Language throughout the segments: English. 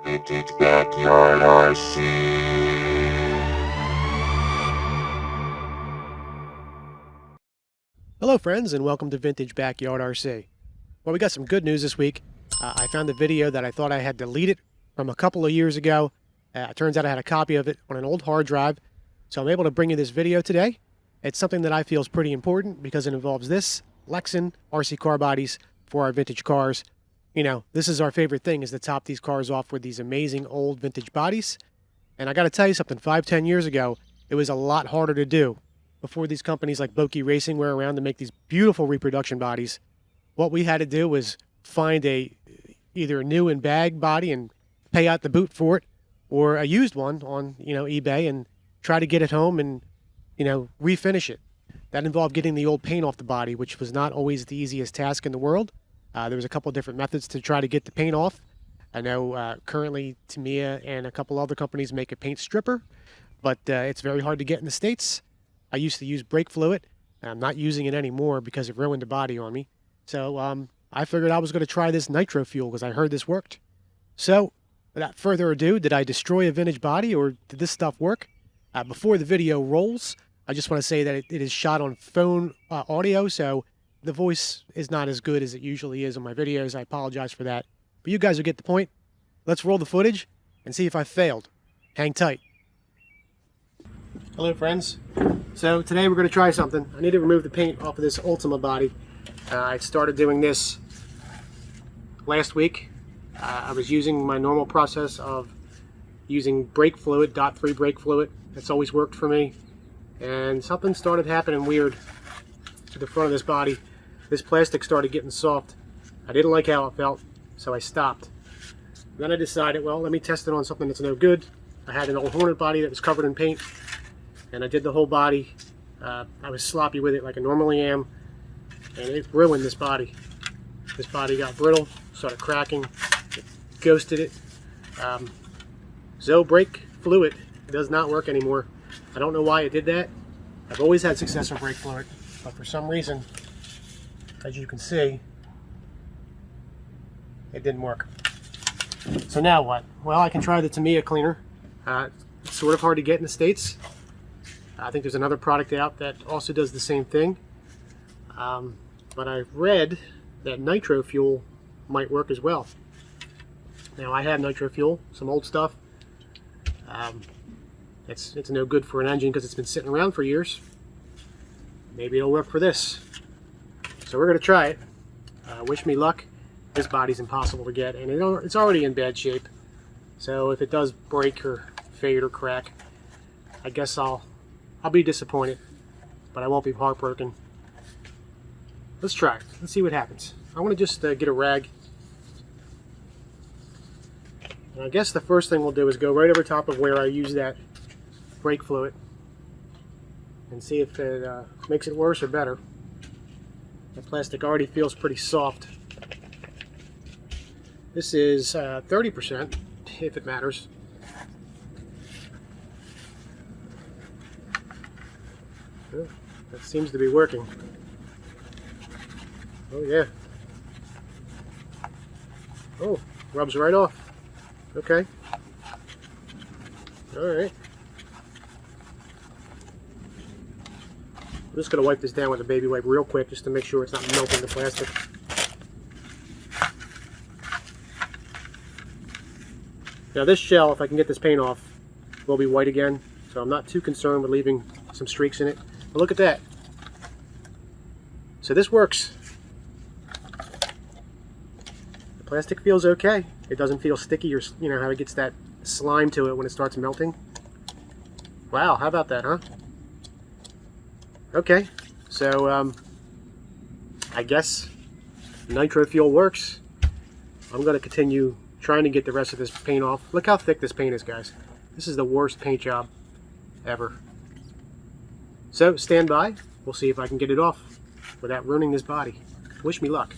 Vintage Backyard RC. Hello friends, and welcome to Vintage Backyard RC. Well, we got some good news this week. I found a video that I thought I had deleted from a couple of years ago. It turns out I had a copy of it on an old hard drive, so I'm able to bring you this video today. It's something that I feel is pretty important because it involves this, Lexan RC car bodies for our vintage cars. You know, this is our favorite thing, is to top these cars off with these amazing old vintage bodies. And I got to tell you something, 5-10 years ago, it was a lot harder to do. Before these companies like Bokeh Racing were around to make these beautiful reproduction bodies, what we had to do was find either a new and bag body and pay out the boot for it, or a used one on eBay and try to get it home and refinish it. That involved getting the old paint off the body, which was not always the easiest task in the world. There was a couple different methods to try to get the paint off. I know currently Tamiya and a couple other companies make a paint stripper, but it's very hard to get in the States. I used to use brake fluid. I'm not using it anymore because it ruined the body on me. So I figured I was going to try this Nitro fuel because I heard this worked. So without further ado, did I destroy a vintage body or did this stuff work? Before the video rolls, I just want to say that it is shot on phone audio, so the voice is not as good as it usually is on my videos. I apologize for that. But you guys will get the point. Let's roll the footage and see if I failed. Hang tight. Hello friends. So today we're going to try something. I need to remove the paint off of this Ultima body. I started doing this last week. I was using my normal process of using brake fluid, .3 brake fluid. It's always worked for me. And something started happening weird to the front of this body. This plastic started getting soft. I didn't like how it felt, so I stopped. Then I decided, well, let me test it on something that's no good. I had an old Hornet body that was covered in paint, and I did the whole body. I was sloppy with it like I normally am, and it ruined this body. This body got brittle, started cracking, it ghosted it. Zoe brake fluid does not work anymore. I don't know why it did that. I've always had success with brake fluid, but for some reason, as you can see, it didn't work. So now what? Well, I can try the Tamiya cleaner. It's sort of hard to get in the States. I think there's another product out that also does the same thing. But I've read that nitro fuel might work as well. Now I have nitro fuel, some old stuff. It's no good for an engine because it's been sitting around for years. Maybe it'll work for this. So we're going to try it. Wish me luck. This body's impossible to get, and it's already in bad shape. So if it does break or fade or crack, I guess I'll be disappointed, but I won't be heartbroken. Let's try it. Let's see what happens. I want to just get a rag. And I guess the first thing we'll do is go right over top of where I use that brake fluid and see if it makes it worse or better. The plastic already feels pretty soft. This is 30%, if it matters. Oh, that seems to be working. Oh yeah. Oh, rubs right off. Okay. Alright. I'm just going to wipe this down with a baby wipe real quick just to make sure it's not melting the plastic. Now this shell, if I can get this paint off, will be white again, so I'm not too concerned with leaving some streaks in it. But look at that. So this works. The plastic feels okay. It doesn't feel sticky, or how it gets that slime to it when it starts melting. Wow, how about that, huh? Okay, so I guess nitro fuel works. I'm going to continue trying to get the rest of this paint off. Look how thick this paint is, guys. This is the worst paint job ever. So stand by. We'll see if I can get it off without ruining this body. Wish me luck.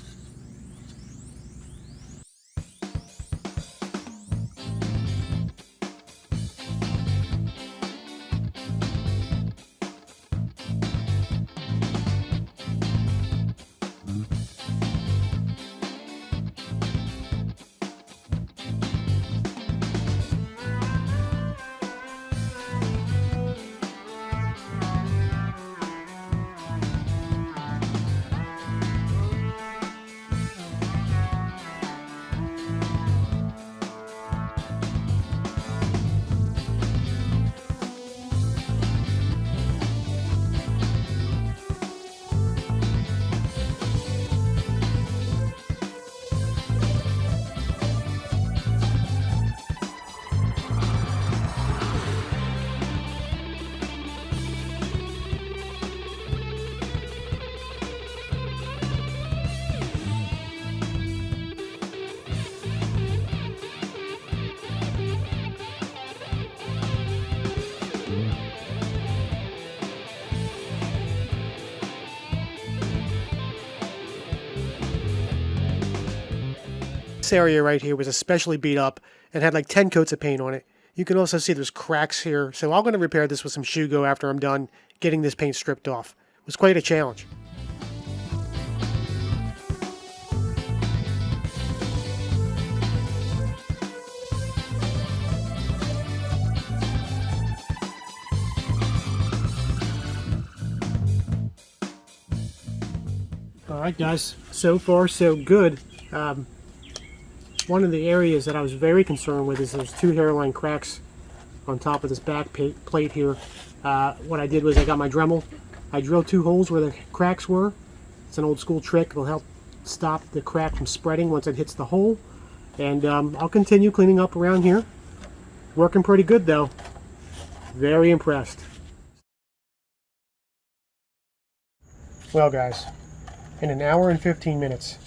this area right here was especially beat up and had like 10 coats of paint on it. You can also see there's cracks here, so I'm going to repair this with some Shugo after I'm done getting this paint stripped off. It was quite a challenge. Alright guys, so far so good. One of the areas that I was very concerned with is there's 2 hairline cracks on top of this back plate here. What I did was I got my Dremel, I drilled 2 holes where the cracks were. It's an old school trick, it'll help stop the crack from spreading once it hits the hole. And I'll continue cleaning up around here. Working pretty good though. Very impressed. Well guys, in an hour and 15 minutes,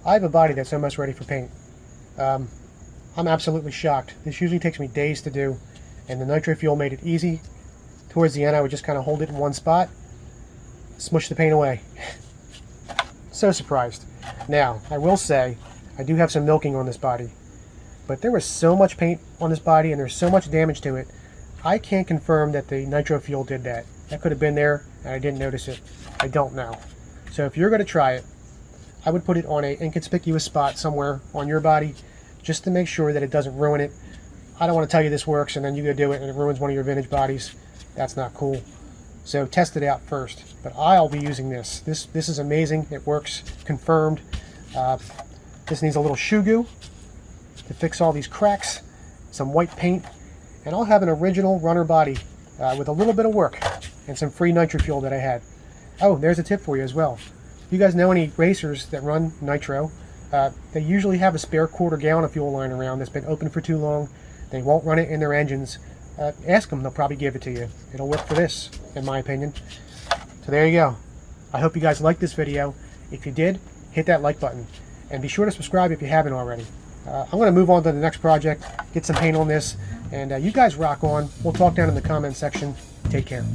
I have a body that's almost ready for paint. I'm absolutely shocked. This usually takes me days to do, and the nitro fuel made it easy. Towards the end, I would just kind of hold it in one spot, smush the paint away. So surprised. Now, I will say, I do have some milking on this body, but there was so much paint on this body and there's so much damage to it, I can't confirm that the nitro fuel did that. That could have been there and I didn't notice it. I don't know. So if you're going to try it, I would put it on an inconspicuous spot somewhere on your body just to make sure that it doesn't ruin it. I don't want to tell you this works and then you go do it and it ruins one of your vintage bodies. That's not cool. So test it out first. But I'll be using this. This is amazing. It works. Confirmed. This needs a little shoe goo to fix all these cracks, some white paint, and I'll have an original runner body with a little bit of work and some free nitro fuel that I had. Oh, there's a tip for you as well. If you guys know any racers that run nitro, they usually have a spare quarter gallon of fuel lying around that's been open for too long. They won't run it in their engines. Ask them, they'll probably give it to you. It'll work for this, in my opinion. So there you go. I hope you guys liked this video. If you did, hit that like button. And be sure to subscribe if you haven't already. I'm going to move on to the next project, get some paint on this, and you guys rock on. We'll talk down in the comment section. Take care.